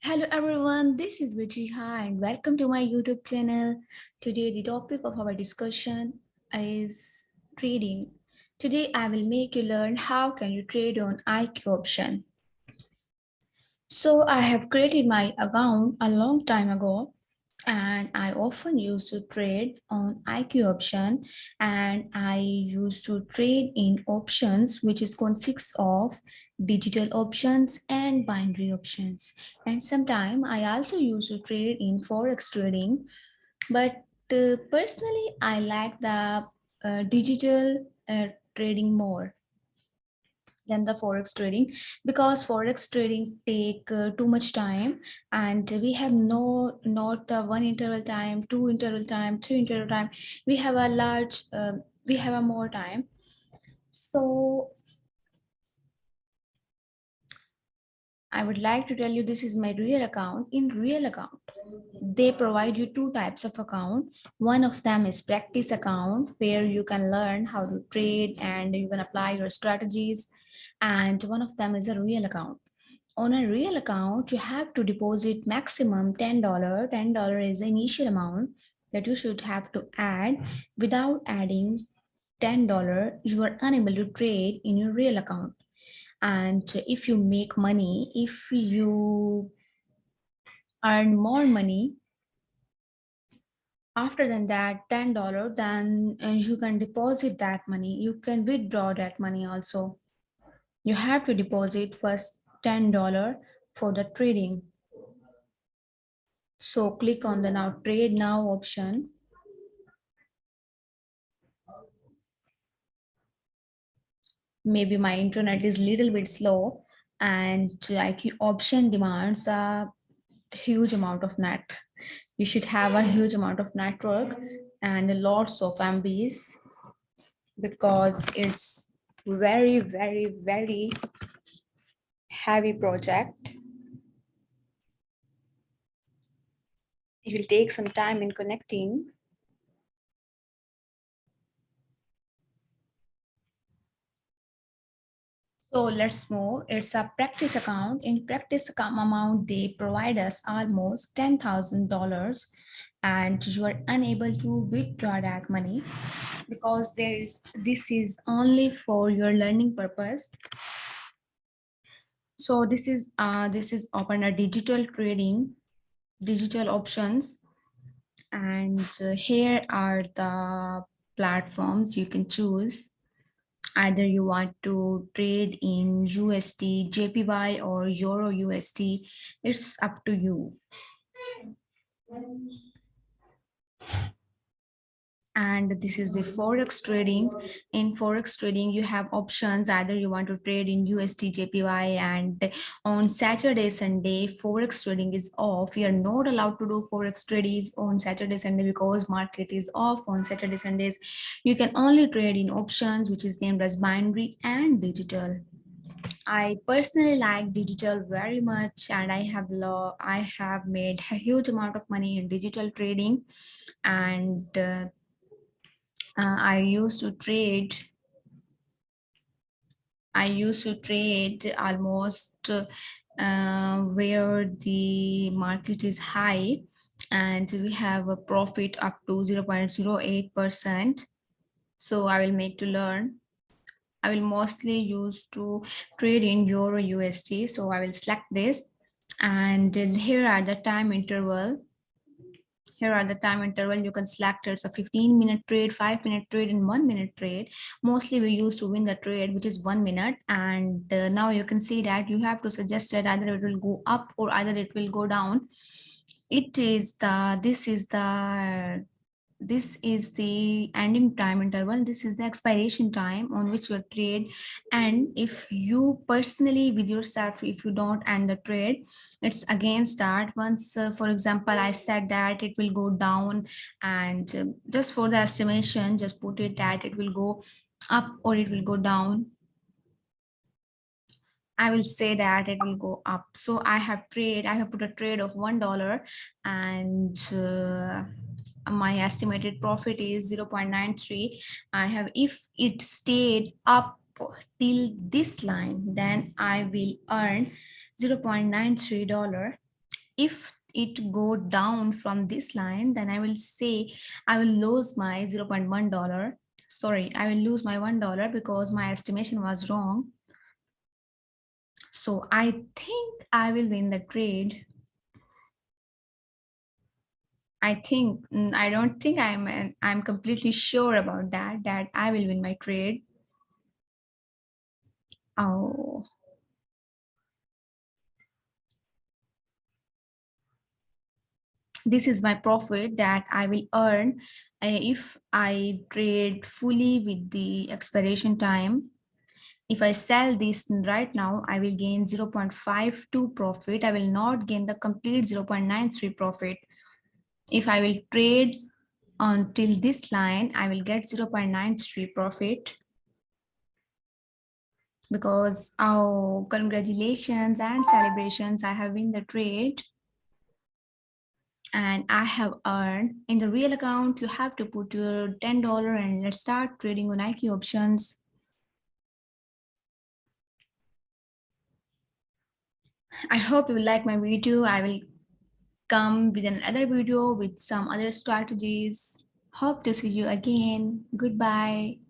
Hello everyone, this is Vijiha and welcome to my YouTube channel. Today the topic of our discussion is trading. Today I will make you learn how can you trade on IQ option. So I have created my account a long time ago and I often used to trade on IQ option and I used to trade in options which is consists of digital options and binary options. And sometimes I also used to trade in forex trading, but personally I like the digital trading more than the forex trading because forex trading take too much time and we have not one interval time, two interval time, three interval time. We have a large we have a more time. So I would like to tell you this is my real account. In real account they provide you two types of account. One of them is practice account where you can learn how to trade and you can apply your strategies, and one of them is a real account. On a real account, you have to deposit maximum $10. $10 is the initial amount that you should have to add. Without adding $10, you are unable to trade in your real account. And if you make money, if you earn more money after than that $10, then you can deposit that money. You can withdraw that money also. You have to deposit first $10 for the trading. So click on the now trade now option. Maybe my internet is little bit slow and IQ option demands a huge amount of net. You should have a huge amount of network and lots of MBs because it's very heavy project. It will take some time in connecting. So let's move. It's a practice account. In practice account amount, they provide us almost $10,000 and you are unable to withdraw that money because this is only for your learning purpose. So this is open a digital trading, digital options, and here are the platforms you can choose. Either you want to trade in USD, JPY, or Euro USD, it's up to you. And this is the forex trading. In forex trading you have options. Either you want to trade in USD, JPY, and on Saturday Sunday forex trading is off. You are not allowed to do forex trades on Saturday Sunday because market is off on Saturday Sundays. You can only trade in options, which is named as binary and digital. I personally like digital very much, and I have made a huge amount of money in digital trading, and I used to trade. I used to trade almost where the market is high, and we have a profit up to 0.08%. So I will make to learn. I will mostly use to trade in Euro USD. So I will select this, and then here are the time interval. Here are the time interval you can select. It's a 15-minute trade, 5-minute trade, and 1-minute trade. Mostly we use to win the trade, which is 1 minute. And now you can see that you have to suggest that either it will go up or either it will go down. It is the this is the ending time interval. This is the expiration time on which your trade. And if you personally with yourself, if you don't end the trade, it's again start once. For example, I said that it will go down, and just for the estimation just put it that it will go up or it will go down. I will say that it will go up. So I have put a trade of $1, and my estimated profit is 0.93. I have, if it stayed up till this line, then I will earn $0.93. If it go down from this line, then I will say I will lose my $0.1. Sorry, I will lose my $1 because my estimation was wrong. So I think I will win the trade. I don't think I'm completely sure about that I will win my trade. Oh, this is my profit that I will earn if I trade fully with the expiration time. If I sell this right now, I will gain 0.52 profit. I will not gain the complete 0.93 profit. If I will trade until this line, I will get 0.93 profit because, oh, congratulations and celebrations, I have win the trade and I have earned. In the real account, you have to put your $10 and let's start trading on IQ options. I hope you like my video. I will come with another video with some other strategies. Hope to see you again. Goodbye.